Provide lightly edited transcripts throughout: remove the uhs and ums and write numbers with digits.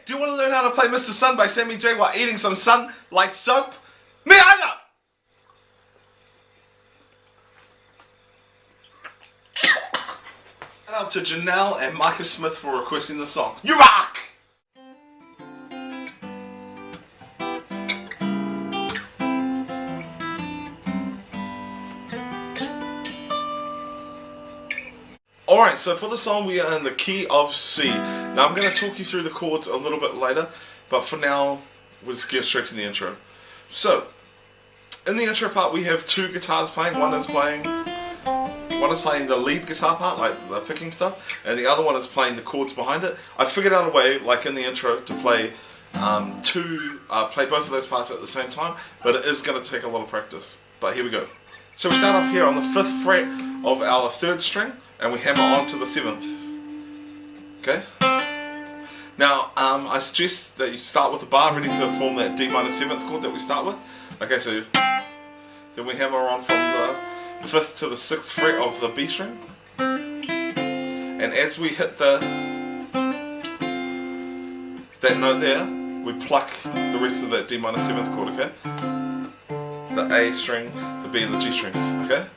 do you want to learn how to play Mr. Sun by Sammy J while eating some sunlight soap? Me either! Shout out to Janelle and Micah Smith for requesting the song. You rock! Alright, so for the song we are in the key of C. Now I'm going to talk you through the chords a little bit later, but for now, we'll just get straight to the intro. So, in the intro part we have two guitars playing. One is playing the lead guitar part, like the picking stuff, and the other one is playing the chords behind it. I figured out a way, like in the intro, to play play both of those parts at the same time, but it is going to take a lot of practice. But here we go. So we start off here on the 5th fret of our 3rd string, and we hammer on to the 7th. Okay? Now, I suggest that you start with a bar ready to form that D minor 7th chord that we start with. Okay, so then we hammer on from the 5th to the 6th fret of the B string. And as we hit that note there, we pluck the rest of that D minor 7th chord, okay? The A string, the B and the G strings, okay?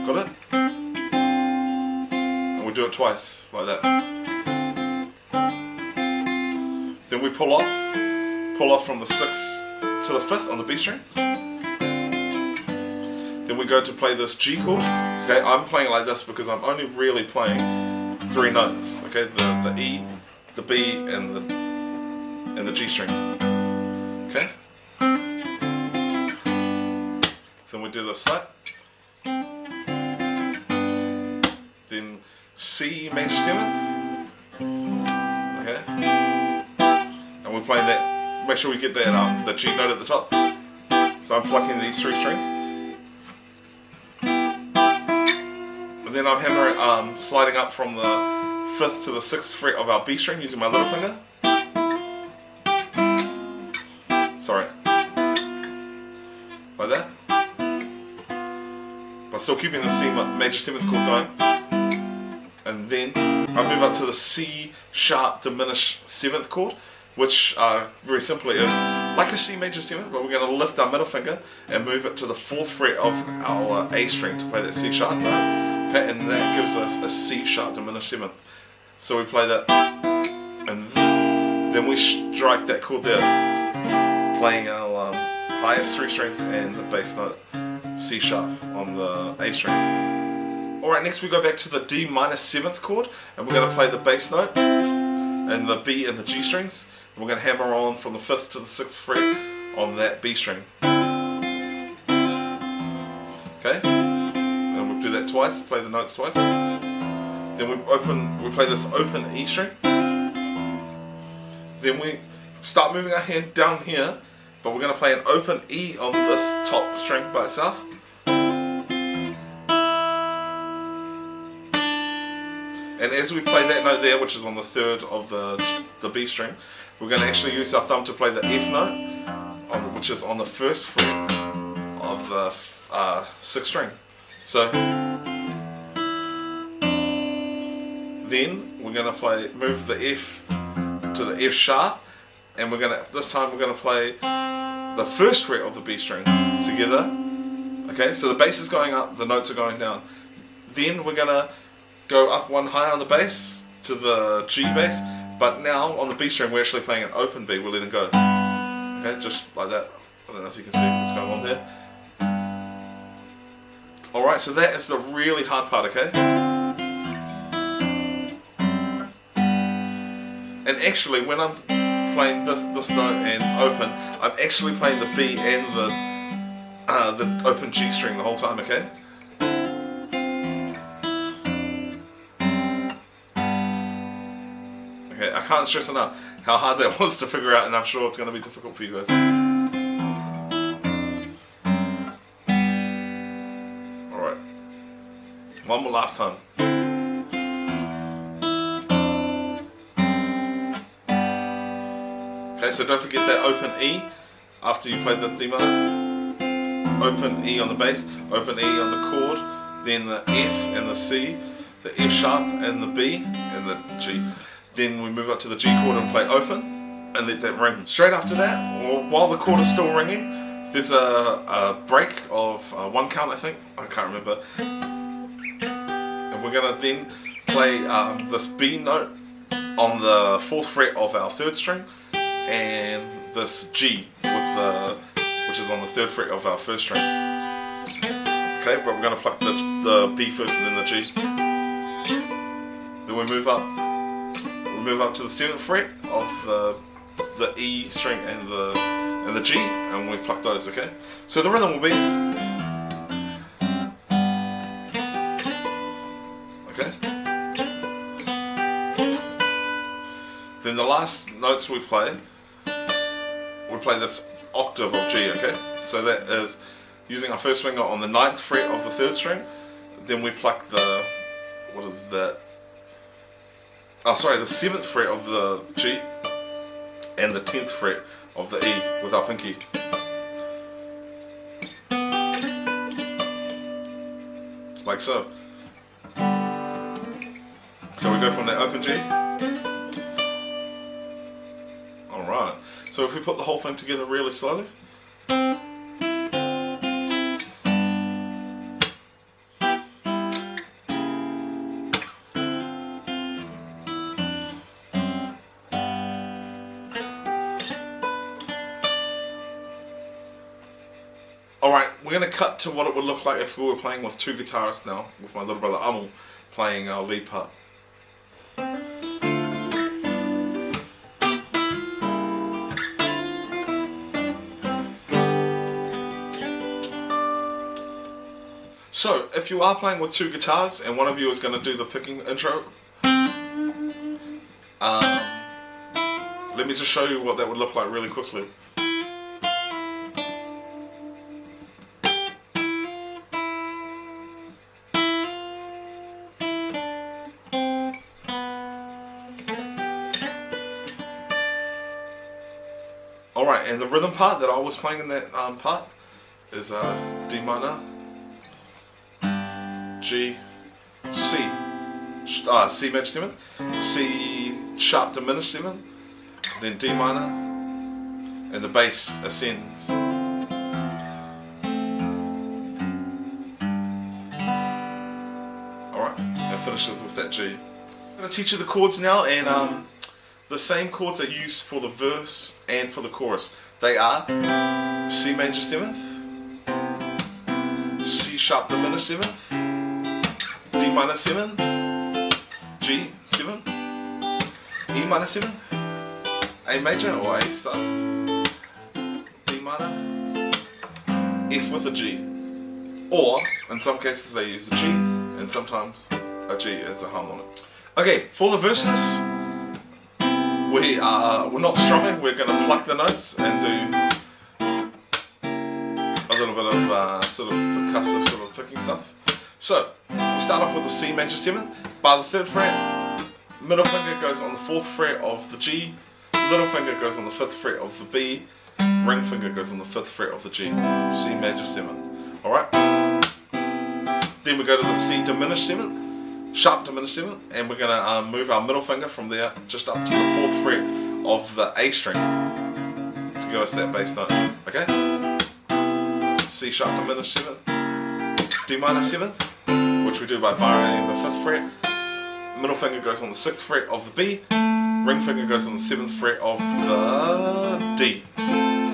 Got it? And we do it twice, like that. Then we pull off from the 6th to the 5th on the B string. Then we go to play this G chord. Okay, I'm playing like this because I'm only really playing 3 notes. Okay, the E, the B, and the G string. Okay. Then we do the slap. Then C major 7th. Okay. And we're playing that. Make sure we get that the G note at the top. So I'm plucking these 3 strings. And then I'm hammering, sliding up from the 5th to the 6th fret of our B string using my little finger. Sorry. Like that. But still keeping the C major 7th chord going. And then I move up to the C sharp diminished 7th chord, which very simply is like a C major 7th, but we're going to lift our middle finger and move it to the 4th fret of our A string to play that C sharp note. Okay, and that gives us a C sharp diminished 7th. So we play that, and then we strike that chord there, playing our highest 3 strings and the bass note C sharp on the A string. Alright, next we go back to the D minor 7th chord, and we're going to play the bass note and the B and the G strings, and we're going to hammer on from the 5th to the 6th fret on that B string. Okay, and we'll do that twice, play the notes twice. Then we play this open E string. Then we start moving our hand down here, but we're going to play an open E on this top string by itself. And as we play that note there, which is on the 3rd of the B string, we're going to actually use our thumb to play the F note, which is on the 1st fret of the 6th string. So then we're going to move the F to the F sharp, and this time we're going to play the 1st fret of the B string together. Okay, so the bass is going up, the notes are going down. Then we're going to go up one higher on the bass to the G bass, but now on the B string we're actually playing an open B, we're letting go. Okay, just like that. I don't know if you can see what's going on there. Alright, so that is the really hard part, okay? And actually when I'm playing this note and open, I'm actually playing the B and the open G string the whole time, okay? Okay, I can't stress enough how hard that was to figure out, and I'm sure it's going to be difficult for you guys. Alright, one more last time. Okay, so don't forget that open E after you play the D minor. Open E on the bass, open E on the chord, then the F and the C, the F sharp and the B and the G. Then we move up to the G chord and play open and let that ring. Straight after that, while the chord is still ringing, there's a break of 1 count, I think. I can't remember. And we're going to then play this B note on the 4th fret of our 3rd string, and this G which is on the 3rd fret of our 1st string. Okay, but we're going to pluck the B first and then the G. Then we move up to the 7th fret of the E string and the G, and we pluck those. Okay, so the rhythm will be. Okay. Then the last notes we play this octave of G. Okay, so that is using our 1st finger on the 9th fret of the 3rd string. Then we pluck the, what is that? Oh, sorry, the 7th fret of the G and the 10th fret of the E with our pinky. Like so. So we go from that open G. Alright, so if we put the whole thing together really slowly. Alright, we're going to cut to what it would look like if we were playing with 2 guitarists now, with my little brother Amul playing our lead part. So, if you are playing with 2 guitars and one of you is going to do the picking intro, let me just show you what that would look like really quickly. Alright, and the rhythm part that I was playing in that part is D minor, G, C, C major 7, C sharp diminished 7, then D minor, and the bass ascends. Alright, and finishes with that G. I'm going to teach you the chords now, and the same chords are used for the verse and for the chorus. They are C major 7th, C sharp diminished 7th, D minor 7, G 7, E minor 7, A major or A sus, D minor, F with a G, or in some cases they use a G and sometimes a G as a harmonic. Okay, for the verses, we're not strumming. We're going to pluck the notes and do a little bit of sort of percussive sort of picking stuff. So we start off with the C major 7th. By the 3rd fret, middle finger goes on the 4th fret of the G, little finger goes on the 5th fret of the B, ring finger goes on the 5th fret of the G. C major 7th. All right. Then we go to the C diminished 7th. Sharp diminished 7th, and we're going to move our middle finger from there just up to the 4th fret of the A string to give us that bass note. Okay? C sharp diminished 7th, D minor 7th, which we do by vibrating the 5th fret. Middle finger goes on the 6th fret of the B, ring finger goes on the 7th fret of the D.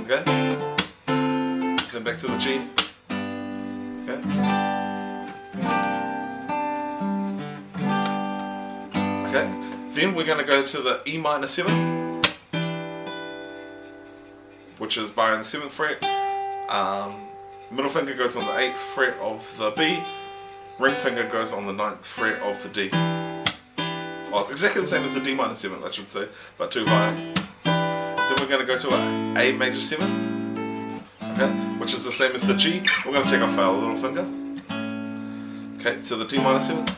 Okay? Then back to the G. Okay? Okay, then we're going to go to the E minor 7, which is by the 7th fret. Middle finger goes on the 8th fret of the B, ring finger goes on the 9th fret of the D. Well, exactly the same as the D minor 7th, I should say, but 2 higher. Then we're going to go to an A major 7, okay, which is the same as the G. We're going to take off our little finger. Okay, to the D minor 7th.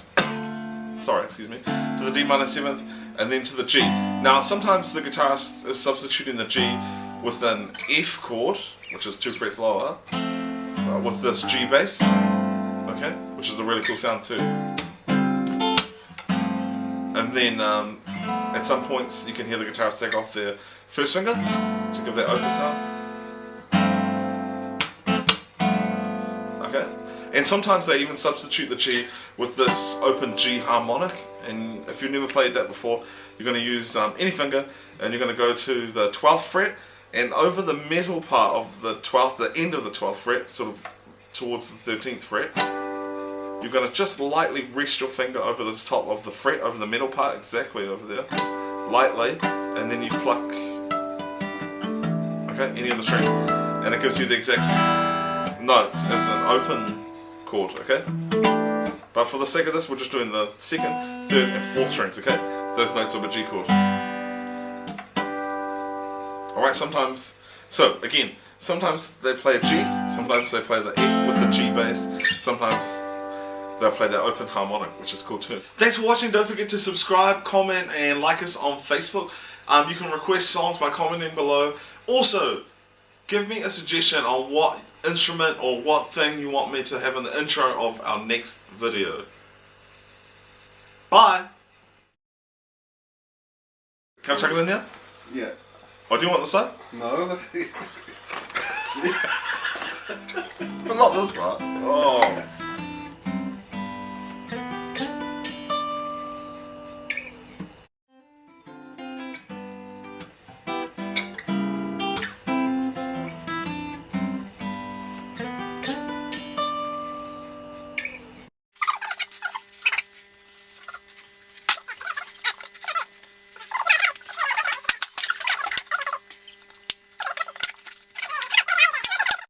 Sorry, excuse me, to the D minor 7th, and then to the G. Now, sometimes the guitarist is substituting the G with an F chord, which is 2 frets lower, with this G bass, okay, which is a really cool sound too. And then at some points you can hear the guitarist take off their first finger to give that open sound. Okay, and sometimes they even substitute the G with this open G harmonic, and if you've never played that before, you're going to use any finger, and you're going to go to the 12th fret, and over the metal part of the 12th, the end of the 12th fret, sort of towards the 13th fret, you're going to just lightly rest your finger over the top of the fret, over the metal part, exactly over there, lightly, and then you pluck, okay, any of the strings, and it gives you the exact notes as an open chord, okay? But for the sake of this, we're just doing the 2nd, 3rd, and 4th strings, okay? Those notes of a G chord. Alright, sometimes, so again, sometimes they play a G, sometimes they play the F with the G bass, sometimes they'll play that open harmonic, which is cool too. Thanks for watching. Don't forget to subscribe, comment, and like us on Facebook. You can request songs by commenting below. Also, give me a suggestion on what instrument or what thing you want me to have in the intro of our next video. Bye! Can I chuck it in there? Yeah. Oh, do you want this side? No. But not this part. Oh.